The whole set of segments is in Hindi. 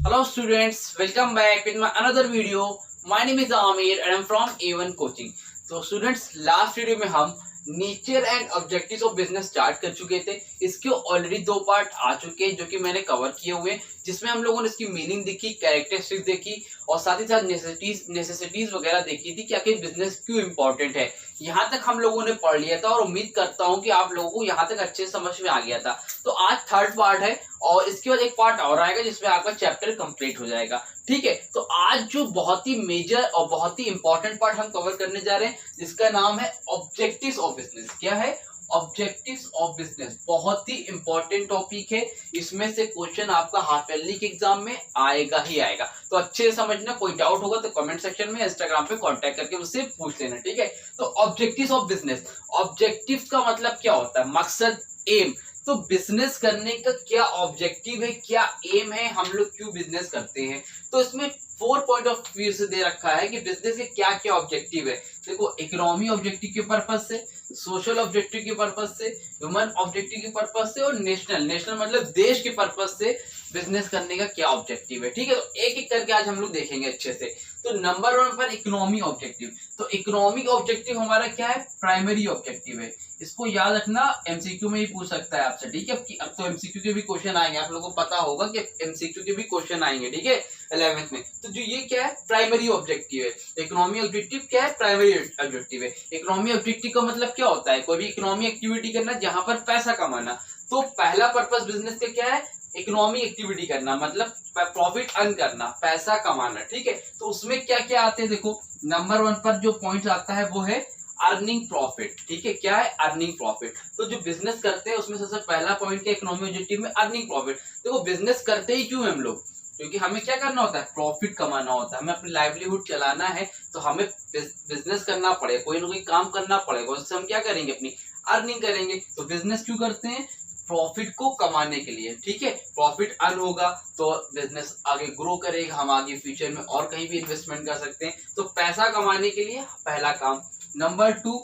Hello students, welcome back with my another video. My name is Amir and I'm from A1 Coaching. तो स्टूडेंट्स लास्ट वीडियो में हम nature and objectives of business start कर चुके थे। इसके ऑलरेडी 2 पार्ट आ चुके हैं जो कि मैंने कवर किए हुए हैं, जिसमें हम लोगों ने इसकी मीनिंग देखी, कैरेक्टरिस्टिक्स देखी और साथ ही साथ नेसेसिटीज वगैरह देखी थी कि आखिर बिजनेस क्यों इंपॉर्टेंट है। यहाँ तक हम लोगों ने पढ़ लिया था और उम्मीद करता हूँ कि आप लोगों को यहाँ तक अच्छे समझ में आ गया था। तो आज थर्ड पार्ट है और इसके बाद एक पार्ट और आएगा जिसमें आपका चैप्टर कंप्लीट हो जाएगा। ठीक है, तो आज जो बहुत ही मेजर और बहुत ही इंपॉर्टेंट पार्ट हम कवर करने जा रहे हैं जिसका नाम है ऑब्जेक्टिव्स ऑफ बिजनेस। क्या है? Objectives of business. बहुत ही इंपॉर्टेंट टॉपिक है, इसमें से क्वेश्चन आपका हाफ ईयरली के एग्जाम में आएगा ही आएगा। तो अच्छे से समझना, कोई डाउट होगा तो कमेंट सेक्शन में इंस्टाग्राम पे कांटेक्ट करके मुझसे पूछ लेना। ठीक है, तो ऑब्जेक्टिव्स ऑफ बिजनेस। ऑब्जेक्टिव्स का मतलब क्या होता है? मकसद, एम। तो बिजनेस करने का क्या ऑब्जेक्टिव है, क्या एम है, हम लोग क्यों बिजनेस करते हैं। तो इसमें 4 पॉइंट ऑफ व्यू से दे रखा है कि बिजनेस के क्या क्या ऑब्जेक्टिव है। देखो, इकोनॉमी ऑब्जेक्टिव के पर्पज से, सोशल ऑब्जेक्टिव के पर्पज से, ह्यूमन ऑब्जेक्टिव के पर्पज से और नेशनल मतलब देश के पर्पज से बिजनेस करने का क्या ऑब्जेक्टिव है। ठीक है, तो एक एक करके आज हम लोग देखेंगे अच्छे से। तो नंबर 1 पर इकोनॉमी ऑब्जेक्टिव। तो इकोनॉमिक ऑब्जेक्टिव हमारा क्या है? प्राइमरी ऑब्जेक्टिव है। इसको याद रखना, एमसीक्यू में ही पूछ सकता है आपसे। ठीक है, अब तो एमसीक्यू के भी क्वेश्चन आएंगे, आप लोगों को पता होगा कि एमसीक्यू के भी क्वेश्चन आएंगे। ठीक है, 11th में। तो जो ये क्या है? प्राइमरी ऑब्जेक्टिव है। इकोनॉमी ऑब्जेक्टिव क्या है? प्राइमरी ऑब्जेक्टिव है। इकोनॉमी ऑब्जेक्टिव का मतलब क्या होता है? कोई भी इकोनॉमी एक्टिविटी करना जहां पर पैसा कमाना। तो पहला पर्पस बिजनेस का क्या है? इकोनॉमी एक्टिविटी करना, मतलब प्रॉफिट अर्न करना, पैसा कमाना। ठीक है, तो उसमें क्या क्या आते हैं? देखो, नंबर 1 पर जो पॉइंट आता है वो है अर्निंग प्रॉफिट। ठीक है, क्या है? Earning profit. तो जो बिजनेस करते हैं उसमें सबसे पहला पॉइंट क्या? इकोनॉमी ऑब्जेक्टिव में अर्निंग प्रॉफिट। देखो, बिजनेस करते ही क्यों हम लोग? क्योंकि हमें क्या करना होता है? प्रॉफिट कमाना होता है, हमें अपनी लाइवलीहुड चलाना है, तो हमें बिजनेस करना पड़ेगा, कोई ना कोई काम करना पड़ेगा, उससे हम क्या करेंगे? अपनी अर्निंग करेंगे। तो बिजनेस क्यों करते हैं? प्रॉफिट को कमाने के लिए। ठीक है, प्रॉफिट अर्न होगा तो बिजनेस आगे ग्रो करेगा, हम आगे फ्यूचर में और कहीं भी इन्वेस्टमेंट कर सकते हैं। तो पैसा कमाने के लिए पहला काम। Number 2,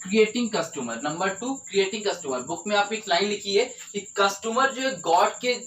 creating customer. Number 2, creating customer. Book में आप एक लाइन लिखी है कि कस्टमर जो है गॉड के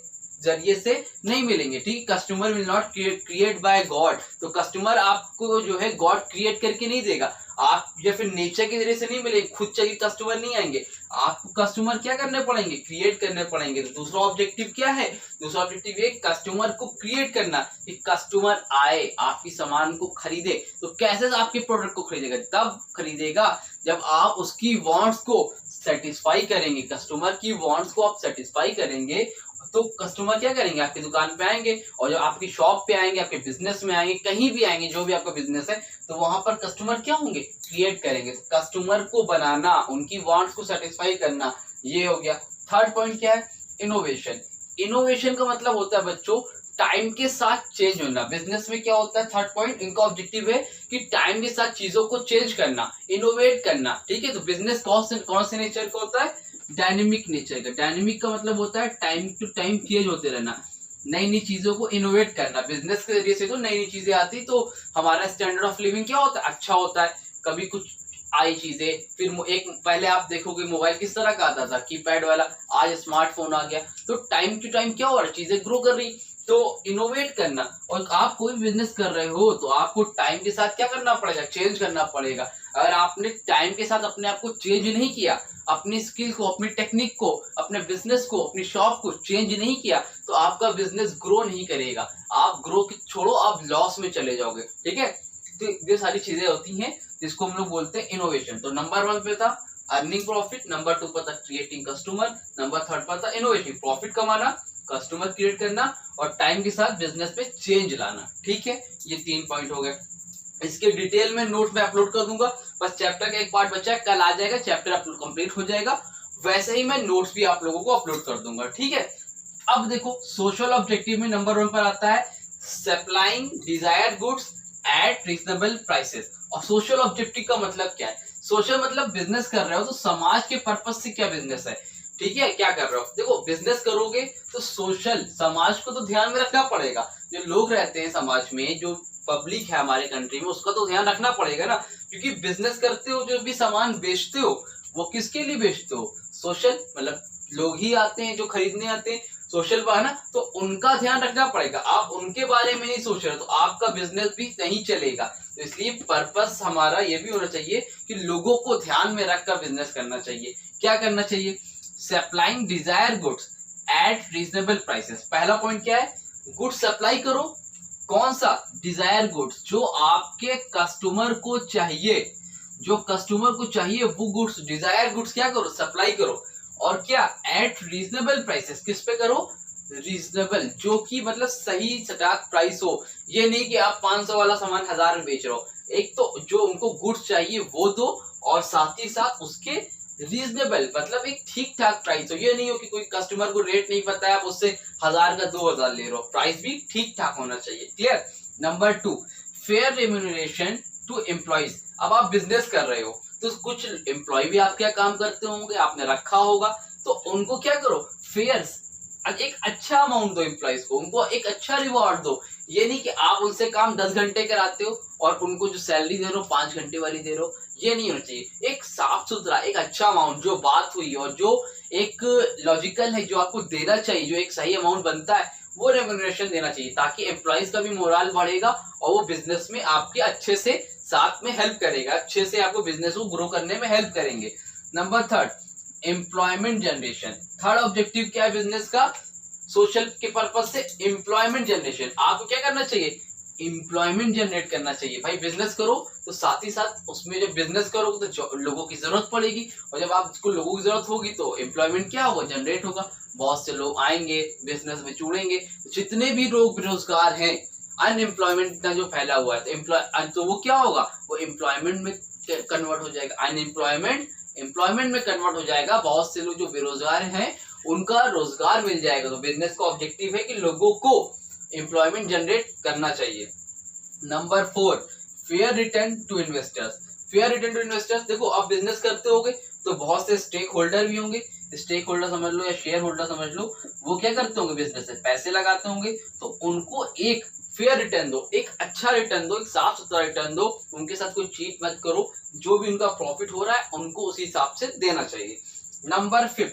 जरिए से नहीं मिलेंगे। ठीक, customer will not create bye God. तो कस्टमर आपको जो है गॉड क्रिएट करके नहीं देगा, आप या फिर नेचर के जरिए से नहीं मिलेंगे, खुद चाहिए कस्टमर नहीं आएंगे, आपको कस्टमर क्या करने पड़ेंगे? क्रिएट करने पड़ेंगे। तो दूसरा ऑब्जेक्टिव क्या है? दूसरा ऑब्जेक्टिव ये कस्टमर को क्रिएट करना, कि कस्टमर आए, आपकी सामान को खरीदे। तो कैसे आपके प्रोडक्ट को खरीदेगा? तब खरीदेगा जब आप उसकी वांट्स को सेटिस्फाई करेंगे। कस्टमर की वांट्स को आप सेटिस्फाई करेंगे तो कस्टमर क्या करेंगे? आपकी दुकान पे आएंगे, और जब आपकी शॉप पे आएंगे, आपके बिजनेस में आएंगे, कहीं भी आएंगे, जो भी आपका बिजनेस है, तो वहां पर कस्टमर क्या होंगे? क्रिएट करेंगे। कस्टमर को बनाना, उनकी वांट्स को सेटिस्फाई करना, ये हो गया। थर्ड पॉइंट क्या है? इनोवेशन। इनोवेशन का मतलब होता है बच्चों टाइम के साथ चेंज होना। बिजनेस में क्या होता है? थर्ड पॉइंट इनका ऑब्जेक्टिव है कि टाइम के साथ चीजों को चेंज करना, इनोवेट करना। ठीक है, तो बिजनेस कौन से नेचर का होता है? डायनेमिक नेचर का। डायनेमिक का मतलब होता है टाइम टू टाइम चेंज होते रहना, नई नई चीजों को इनोवेट करना। बिजनेस के जरिए से तो नई नई चीजें आती, तो हमारा स्टैंडर्ड ऑफ लिविंग क्या होता है? अच्छा होता है। कभी कुछ आई चीजें, फिर एक पहले आप देखोगे मोबाइल किस तरह का आता था, कीपैड वाला, आज स्मार्टफोन आ गया। तो टाइम टू टाइम क्या हो रहा है? चीजें ग्रो कर रही। तो इनोवेट करना, और आप कोई बिजनेस कर रहे हो तो आपको टाइम के साथ क्या करना पड़ेगा? चेंज करना पड़ेगा। अगर आपने टाइम के साथ अपने आप को चेंज नहीं किया, अपनी स्किल को, अपनी टेक्निक को, अपने बिजनेस को, अपनी शॉप को चेंज नहीं किया, तो आपका बिजनेस ग्रो नहीं करेगा। आप ग्रो की छोड़ो, आप लॉस में चले जाओगे। ठीक है, तो ये सारी चीजें होती हैं जिसको हम लोग बोलते हैं इनोवेशन। तो नंबर 1 पे था अर्निंग प्रॉफिट, नंबर 2 पर था क्रिएटिंग कस्टमर, नंबर 3 पर था इनोवेटिव, प्रॉफिट कमाना, कस्टमर क्रिएट करना और टाइम के साथ बिजनेस पे चेंज लाना। ठीक है, ये 3 पॉइंट हो गए। इसके डिटेल में नोट में अपलोड कर दूंगा। बस चैप्टर का एक पार्ट बचा है, कल आ जाएगा, चैप्टर अपलोड कंप्लीट हो जाएगा। वैसे ही मैं नोट्स भी आप लोगों को अपलोड कर दूंगा। ठीक है, अब देखो, सोशल ऑब्जेक्टिव में नंबर 1 पर आता है supplying desired goods at reasonable prices. और सोशल ऑब्जेक्टिव का मतलब क्या है? सोशल मतलब बिजनेस कर रहे हो तो समाज के पर्पज से क्या बिजनेस है। ठीक है, क्या कर रहे हो? देखो, बिजनेस करोगे तो सोशल, समाज को तो ध्यान में रखना पड़ेगा। जो लोग रहते हैं समाज में, जो पब्लिक है हमारे कंट्री में, उसका तो ध्यान रखना पड़ेगा ना। क्योंकि बिजनेस करते हो, जो भी सामान बेचते हो, वो किसके लिए बेचते हो? सोशल, मतलब लोग ही आते हैं जो खरीदने आते हैं, सोशल है ना, तो उनका ध्यान रखना पड़ेगा। आप उनके बारे में नहीं सोच रहे तो आपका बिजनेस भी नहीं चलेगा। तो इसलिए पर्पस हमारा ये भी होना चाहिए कि लोगों को ध्यान में रखकर बिजनेस करना चाहिए। क्या करना चाहिए? Supplying desired goods at reasonable prices. पहला पॉइंट क्या है? गुड्स सप्लाई करो। कौन सा? डिजायर गुड्स, जो आपके कस्टमर को चाहिए, जो कस्टमर को चाहिए वो गुड्स, डिजायर गुड्स क्या करो? सप्लाई करो। और क्या? Eight reasonable prices. किस पे करो? रीजनेबल, जो कि मतलब सही सटाक प्राइस हो। ये नहीं कि आप 500 वाला सामान 1000 में बेच रहे हो। एक तो जो उनको गुड्स चाहिए वो दो, और साथ ही साथ उसके रीजनेबल, मतलब एक ठीक ठाक प्राइस हो। ये नहीं हो कि कोई कस्टमर को रेट नहीं पता है, आप उससे 1000 का 2000 ले रहे हो। प्राइस भी ठीक ठाक होना चाहिए। Clear? Number 2, fair remuneration to employees. अब आप बिजनेस कर रहे हो तो कुछ एम्प्लॉय भी आपके यहाँ काम करते होंगे, आपने रखा होगा, तो उनको क्या करो? फेयर, एक अच्छा अमाउंट दो एम्प्लॉइज को, उनको एक अच्छा रिवॉर्ड दो। ये नहीं कि आप उनसे काम 10 घंटे कराते हो और उनको जो सैलरी दे रहे हो 5 घंटे वाली दे रहे हो। ये नहीं होना चाहिए। एक साफ सुथरा, एक अच्छा अमाउंट, जो बात हुई और जो एक लॉजिकल है, जो आपको देना चाहिए, जो एक सही अमाउंट बनता है, वो रेम्यूनरेशन देना चाहिए, ताकि एम्प्लॉइज का भी मोरल बढ़ेगा और वो बिजनेस में आपके अच्छे से साथ में हेल्प करेगा, अच्छे से आपको बिजनेस को ग्रो करने में हेल्प करेंगे। Number 3, employment generation. Third objective क्या है बिजनेस का? सोशल के पर्पज से एम्प्लॉयमेंट जनरेशन। आपको क्या करना चाहिए? एम्प्लॉयमेंट जनरेट करना चाहिए। भाई बिजनेस करो तो साथ ही साथ उसमें जब बिजनेस करोगे तो लोगों की जरूरत पड़ेगी, और जब आपको लोगों की जरूरत होगी तो एम्प्लॉयमेंट क्या होगा? जनरेट होगा। बहुत से लोग आएंगे, बिजनेस में जुड़ेंगे। जितने भी लोग बेरोजगार हैं, अनएम्प्लॉयमेंट का जो फैला हुआ है, तो वो क्या होगा? वो एम्प्लॉयमेंट में कन्वर्ट हो जाएगा। अनएम्प्लॉयमेंट एम्प्लॉयमेंट में कन्वर्ट हो जाएगा। बहुत से लोग जो बेरोजगार हैं उनका रोजगार मिल जाएगा। तो बिजनेस का ऑब्जेक्टिव है कि लोगों को एम्प्लॉयमेंट जनरेट करना चाहिए। Number 4, fair return to investors. Fair return to investors, देखो आप बिजनेस करते होगे तो बहुत से स्टेक होल्डर भी होंगे। स्टेक होल्डर समझ लो या शेयर होल्डर समझ लो, वो क्या करते होंगे? बिजनेस में पैसे लगाते होंगे। तो उनको एक फेयर रिटर्न दो, एक अच्छा रिटर्न दो, एक साफ सुथरा रिटर्न दो। उनके साथ कोई चीट मत करो। जो भी उनका प्रॉफिट हो रहा है उनको उसी हिसाब से देना चाहिए। Number 5,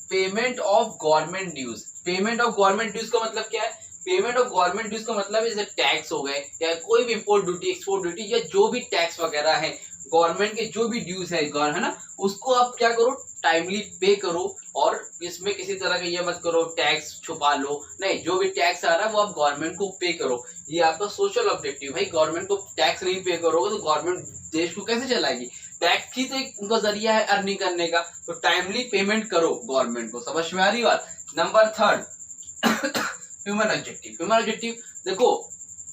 payment of government dues. Payment of government dues का मतलब क्या है? पेमेंट ऑफ गवर्नमेंट ड्यूज का मतलब है जैसे टैक्स हो गए, या कोई भी इम्पोर्ट ड्यूटी, एक्सपोर्ट ड्यूटी, या जो भी टैक्स वगैरह है, गवर्नमेंट के जो भी ड्यूज है ना, उसको आप क्या करो? टाइमली पे करो। और इसमें किसी तरह का ये मत करो टैक्स छुपा लो, नहीं, जो भी टैक्स आ रहा है वो आप गवर्नमेंट को पे करो। ये आपका सोशल ऑब्जेक्टिव। भाई गवर्नमेंट को टैक्स नहीं पे करोगे तो गवर्नमेंट देश को कैसे चलाएगी? टैक्स ही तो एक उनका जरिया है अर्निंग करने का। तो टाइमली पेमेंट करो गवर्नमेंट को। समझ में आ रही बात? Number 3, human objective. Human objective, देखो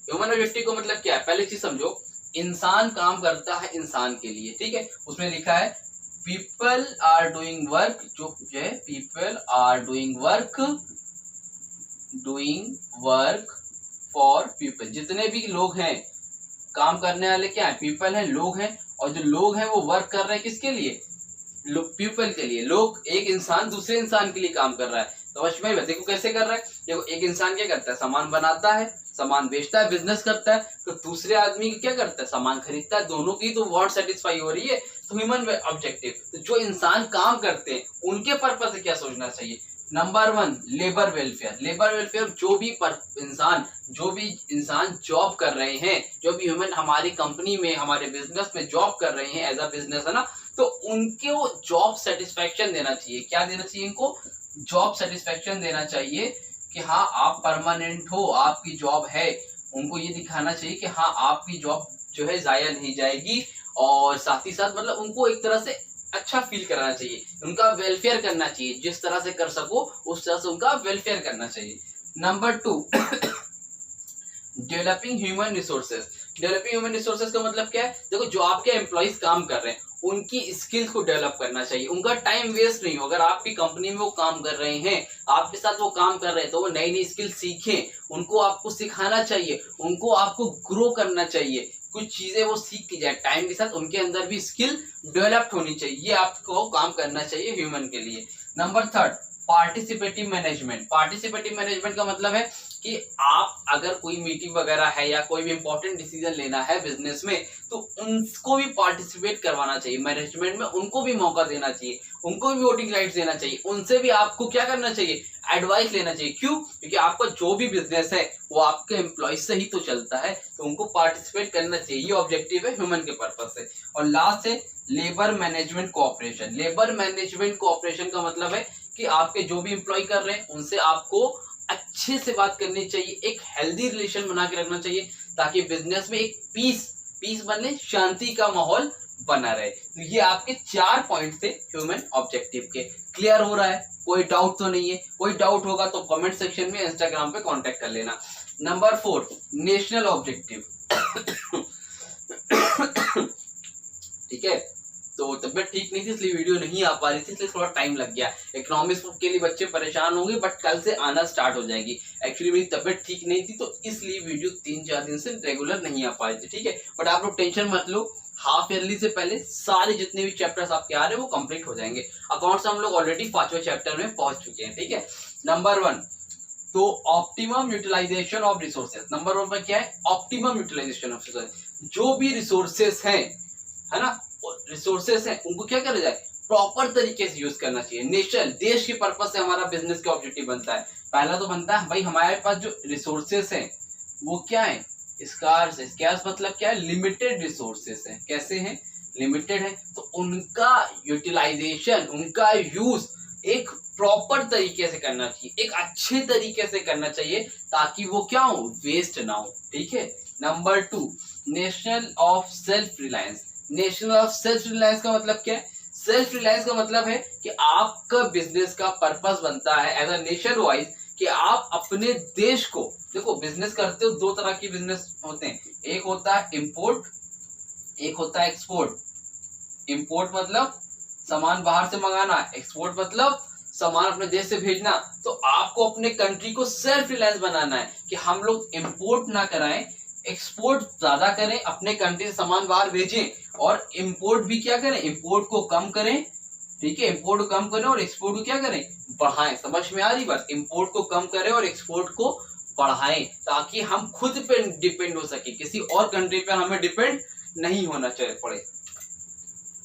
ह्यूमन ऑब्जेक्टिव को मतलब क्या है? पहले चीज समझो, इंसान काम करता है इंसान के लिए, ठीक है? उसमें लिखा है पीपल आर डूइंग वर्क, जो है people are doing work for people. जितने भी लोग हैं काम करने वाले क्या है? पीपल हैं, लोग हैं। और जो लोग हैं वो वर्क कर रहे हैं किसके लिए? पीपल के लिए। लोग, एक इंसान दूसरे इंसान के लिए काम कर रहा है। तो समझ में देखो कैसे कर रहा है। देखो एक इंसान क्या करता है? सामान बनाता है, सामान बेचता है, बिजनेस करता है। तो दूसरे आदमी क्या करता है? सामान खरीदता है। दोनों की तो वांट सेटिस्फाई हो रही है। तो ह्यूमन ऑब्जेक्टिव, तो जो इंसान काम करते हैं उनके पर्पस से क्या सोचना चाहिए? Number 1, labour welfare. Labour welfare, जो भी इंसान जॉब कर रहे हैं, जो भी ह्यूमन हमारी कंपनी में, हमारे बिजनेस में जॉब कर रहे हैं एज अ बिजनेस, है ना, तो उनको जॉब सेटिस्फेक्शन देना चाहिए। क्या देना चाहिए इनको? जॉब सेटिस्फेक्शन देना चाहिए कि हाँ आप परमानेंट हो, आपकी जॉब है। उनको ये दिखाना चाहिए कि हाँ आपकी जॉब जो है जाया नहीं जाएगी। और साथ ही साथ मतलब उनको एक तरह से अच्छा फील कराना चाहिए, उनका वेलफेयर करना चाहिए। जिस तरह से कर सको उस तरह से उनका वेलफेयर करना चाहिए। Number 2, developing human resources. Developing human resources का मतलब क्या है? देखो जो आपके एम्प्लॉइज काम कर रहे हैं उनकी स्किल्स को डेवलप करना चाहिए। उनका टाइम वेस्ट नहीं हो। अगर आपकी कंपनी में वो काम कर रहे हैं, आपके साथ वो काम कर रहे हैं, तो वो नई नई स्किल सीखें। उनको आपको सिखाना चाहिए, उनको आपको ग्रो करना चाहिए। कुछ चीजें वो सीख की जाए टाइम के साथ, उनके अंदर भी स्किल डेवलप्ड होनी चाहिए। ये आपको काम करना चाहिए ह्यूमन के लिए। Number 3, participative management. Participative management का मतलब है कि आप अगर कोई मीटिंग वगैरह है या कोई भी इंपॉर्टेंट डिसीजन लेना है बिजनेस में, तो उनको भी पार्टिसिपेट करवाना चाहिए मैनेजमेंट में, उनको भी मौका देना चाहिए, उनको भी वोटिंग राइट्स देना चाहिए, उनसे भी आपको क्या करना चाहिए, एडवाइस लेना चाहिए। क्यों? क्योंकि आपका जो भी बिजनेस है वो आपके एम्प्लॉय से ही तो चलता है, तो उनको पार्टिसिपेट करना चाहिए। ये ऑब्जेक्टिव है ह्यूमन के पर्पज से। और लास्ट है labour management cooperation. Labour management cooperation का मतलब है कि आपके जो भी एम्प्लॉय कर रहे हैं उनसे आपको अच्छे से बात करनी चाहिए, एक हेल्दी रिलेशन बना के रखना चाहिए, ताकि बिजनेस में एक पीस बने, शांति का माहौल बना रहे। तो ये आपके 4 पॉइंट थे ह्यूमन ऑब्जेक्टिव के। क्लियर हो रहा है? कोई डाउट तो नहीं है? कोई डाउट होगा तो कमेंट सेक्शन में इंस्टाग्राम पे कांटेक्ट कर लेना। Number 4 national objective. ठीक है, तो तबियत ठीक नहीं थी इसलिए वीडियो नहीं आ पा रही थी, इसलिए थोड़ा टाइम लग गया। इकोनॉमिक्स के लिए बच्चे परेशान होंगे, बट कल से आना स्टार्ट हो जाएगी। एक्चुअली मेरी तबियत ठीक नहीं थी, तो इसलिए वीडियो 3-4 दिन से रेगुलर नहीं आ पा रही थी। ठीक है, बट आप लोग टेंशन मत लो, हाफ ईयरली से पहले सारे जितने भी चैप्टर्स आपके आ रहे हैं वो कंप्लीट हो जाएंगे। अकाउंट्स हम लोग ऑलरेडी 5वें चैप्टर में पहुंच चुके हैं। ठीक है, नंबर 1 तो optimum utilisation of resources. Number 1 पर क्या है? Optimum utilisation of resources. जो भी रिसोर्सेज हैं, है ना, रिसोर्सेस हैं, उनको क्या करा जाए, प्रॉपर तरीके से यूज करना चाहिए। नेशन, देश के पर्पज से हमारा बिजनेस का ऑब्जेक्टिव बनता है। पहला तो बनता है भाई हमारे पास जो रिसोर्सेस हैं वो क्या है, स्कार्स है। स्कार्स मतलब क्या है, लिमिटेड रिसोर्सेस है। कैसे हैं? लिमिटेड है, तो उनका यूटिलाइजेशन, उनका यूज एक प्रॉपर तरीके से करना चाहिए, एक अच्छे तरीके से करना चाहिए, ताकि वो क्या हो, वेस्ट ना हो। ठीक है, number 2 national of self reliance. National of self reliance का मतलब क्या है? सेल्फ रिलायंस का मतलब है कि आपका बिजनेस का पर्पस बनता है एज अ नेशन वाइज, कि आप अपने देश को, देखो बिजनेस करते हो, 2 तरह की बिजनेस होते हैं, एक होता है इंपोर्ट, एक होता है एक्सपोर्ट। इंपोर्ट मतलब सामान बाहर से मंगाना, एक्सपोर्ट मतलब सामान अपने देश से भेजना। तो आपको अपने कंट्री को सेल्फ रिलायंस बनाना है, कि हम लोग इंपोर्ट ना कराएं, एक्सपोर्ट ज्यादा करें, अपने कंट्री से सामान बाहर भेजें, और इंपोर्ट भी क्या करें, इंपोर्ट को कम करें। ठीक है, इंपोर्ट को कम करें और एक्सपोर्ट को क्या करें, बढ़ाएं। समझ में आ रही बात? इंपोर्ट को कम करें और एक्सपोर्ट को बढ़ाएं, ताकि हम खुद पे डिपेंड हो सके, किसी और कंट्री पर हमें डिपेंड नहीं होना चाहिए पड़े।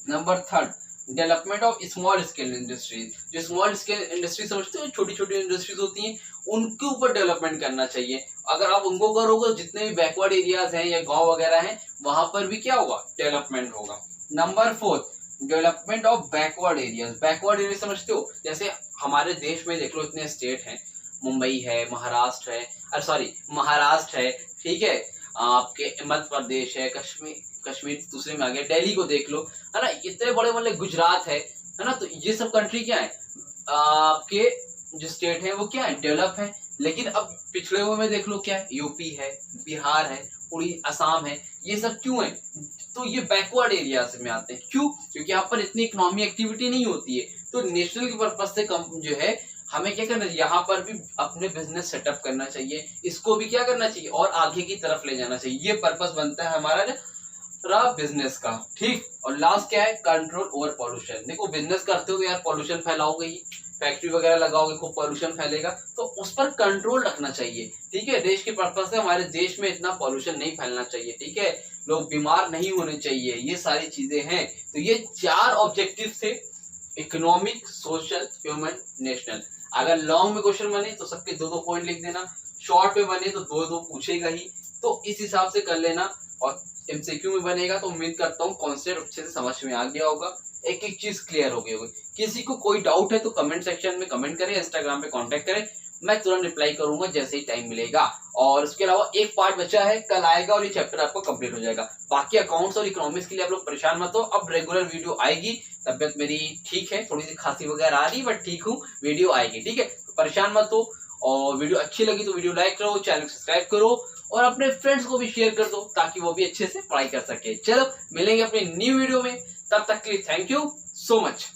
Number 3 development of small scale industries. जो स्मॉल स्केल इंडस्ट्री समझते हो, छोटी छोटी इंडस्ट्रीज होती हैं, उनके ऊपर डेवलपमेंट करना चाहिए। अगर आप उनको करोगे, जितने भी बैकवर्ड एरियाज हैं या गांव वगैरह हैं, वहां पर भी क्या होगा, डेवलपमेंट होगा। Number 4 development of backward areas. Backward area समझते हो, जैसे हमारे देश में देख लो, इतने स्टेट हैं, मुंबई है, महाराष्ट्र है, महाराष्ट्र है, ठीक है, आपके मध्य प्रदेश है, कश्मीर दूसरे में आ गया, दिल्ली को देख लो, है ना, इतने बड़े बड़े, गुजरात है ना। तो ये सब कंट्री क्या है, आपके जो स्टेट है वो क्या है, डेवलप है। लेकिन अब पिछड़े हुए में देख लो, क्या है, यूपी है, बिहार है, असम है, ये सब क्यों है, तो ये बैकवर्ड एरियाज में आते हैं। क्यों? क्योंकि यहाँ पर इतनी इकोनॉमी एक्टिविटी नहीं होती है। तो नेशनल के पर्पज से जो है, हमें क्या करना चाहिए, यहाँ पर भी अपने बिजनेस सेटअप करना चाहिए, इसको भी क्या करना चाहिए, और आगे की तरफ ले जाना चाहिए। ये पर्पस बनता है हमारा बिजनेस का। ठीक, और लास्ट क्या है, कंट्रोल ओवर पॉल्यूशन। देखो बिजनेस करते हो तो यार पॉल्यूशन फैलाओगे ही, फैक्ट्री वगैरह लगाओगे, खूब पॉल्यूशन फैलेगा, तो उस पर कंट्रोल रखना चाहिए। ठीक है, देश के पर्पज से हमारे देश में इतना पॉल्यूशन नहीं फैलना चाहिए। ठीक है, लोग बीमार नहीं होने चाहिए, ये सारी चीजें हैं। तो ये 4 ऑब्जेक्टिव थे, इकोनॉमिक, सोशल, ह्यूमन, नेशनल। अगर लॉन्ग में क्वेश्चन बने तो सबके 2-2 पॉइंट लिख देना, शॉर्ट में बने तो 2-2 पूछेगा ही, तो इस हिसाब से कर लेना। और एमसीक्यू में बनेगा तो उम्मीद करता हूँ कॉन्सेप्ट अच्छे से समझ में आ गया होगा, एक एक चीज क्लियर हो गई होगी। किसी को कोई डाउट है तो कमेंट सेक्शन में कमेंट करें, इंस्टाग्राम पे कांटेक्ट करें, मैं तुरंत रिप्लाई करूंगा जैसे ही टाइम मिलेगा। और उसके अलावा एक पार्ट बचा है, कल आएगा और ये चैप्टर आपको कंप्लीट हो जाएगा। बाकी अकाउंट्स और इकोनॉमिक्स के लिए आप लोग परेशान मत हो, अब रेगुलर वीडियो आएगी। तबियत मेरी ठीक है, थोड़ी सी खांसी वगैरह आ रही है, बट ठीक हूँ, वीडियो आएगी। ठीक है, परेशान मत हो। और वीडियो अच्छी लगी तो वीडियो लाइक करो, चैनल को सब्सक्राइब करो, और अपने फ्रेंड्स को भी शेयर कर दो, ताकि वो भी अच्छे से पढ़ाई कर सके। चलो मिलेंगे अपनी न्यू वीडियो में, तब तक के लिए थैंक यू सो मच।